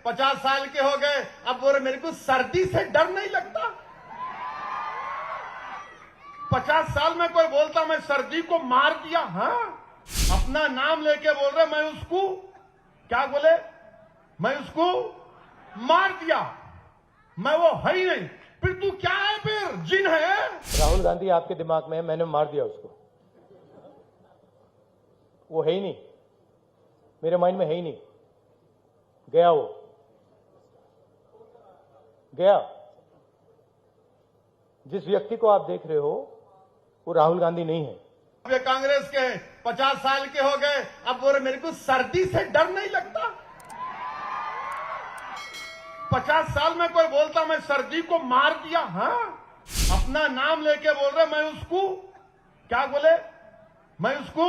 50 साल के हो गए, अब बोले मेरे को सर्दी से डर नहीं लगता। 50 साल में कोई बोलता मैं सर्दी को मार दिया। हाँ, अपना नाम लेके बोल रहे मैं उसको क्या बोले, मैं उसको मार दिया, मैं वो है ही नहीं। फिर तू क्या है, फिर जिन है। राहुल गांधी आपके दिमाग में है, मैंने मार दिया उसको, वो है ही नहीं, मेरे माइंड में है ही नहीं, गया वो गया। जिस व्यक्ति को आप देख रहे हो वो राहुल गांधी नहीं है। अब ये कांग्रेस के 50 साल के हो गए, अब बोले मेरे को सर्दी से डर नहीं लगता। 50 साल में कोई बोलता मैं सर्दी को मार दिया। हाँ, अपना नाम लेके बोल रहे मैं उसको क्या बोले, मैं उसको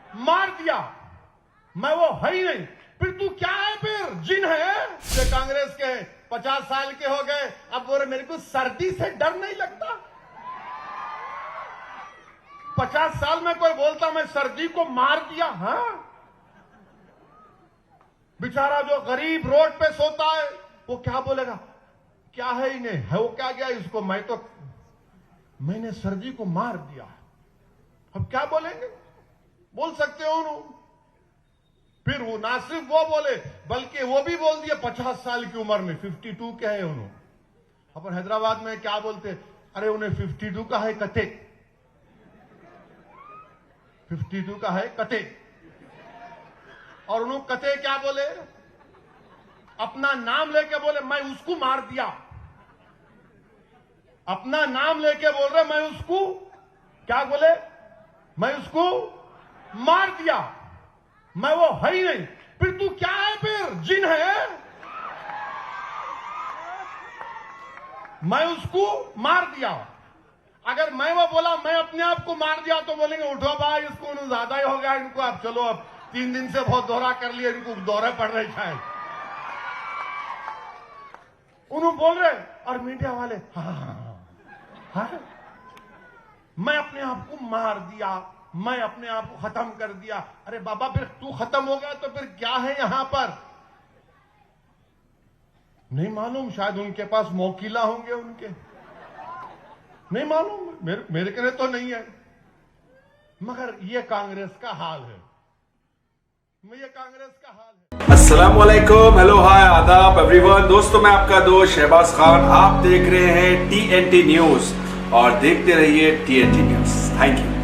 मार दिया, मैं वो है ही नहीं। फिर तू क्या है, फिर जिन है। ये कांग्रेस के 50 साल के हो गए, अब बोले मेरे को सर्दी से डर नहीं लगता। 50 साल में कोई बोलता मैं सर्दी को मार दिया। हाँ, बेचारा जो गरीब रोड पे सोता है वो क्या बोलेगा, क्या है ही नहीं है, वो क्या गया इसको, मैंने सर्दी को मार दिया। अब क्या बोलेंगे, बोल सकते हो उन्होंने। फिर वो ना सिर्फ वो बोले बल्कि वो भी बोल दिया 50 साल की उम्र में, 52 के है उन्होंने। अपन हैदराबाद में क्या बोलते, अरे उन्हें 52 का है कथे, 52 का है कथे। और उन्होंने कथे क्या बोले, अपना नाम लेके बोले मैं उसको मार दिया। अपना नाम लेके बोल रहे मैं उसको क्या बोले, मैं उसको मार दिया, मैं वो है ही नहीं। फिर तू क्या है, फिर जिन है। मैं उसको मार दिया। अगर मैं वो बोला मैं अपने आप को मार दिया तो बोलेंगे उठो भाई, इसको ज्यादा ही हो गया इनको, अब चलो, अब 3 दिन से बहुत दौरा कर लिया, इनको दौरे पड़ रहे शायद। उन्होंने बोल रहे और मीडिया वाले हाँ, मैं अपने आप को मार दिया, मैं अपने आप को खत्म कर दिया। अरे बाबा, फिर तू खत्म हो गया तो फिर क्या है यहां पर, नहीं मालूम। शायद उनके पास मोकिला होंगे उनके, नहीं मालूम, मेरे के लिए तो नहीं है। मगर ये कांग्रेस का हाल है, ये कांग्रेस का हाल है। अस्सलामुअलैकुम, हेलो, हाय, आदाब एवरीवन। दोस्तों, मैं आपका दोस्त शहबाज खान, आप देख रहे हैं TNT न्यूज और देखते रहिए TNT न्यूज। Thank you.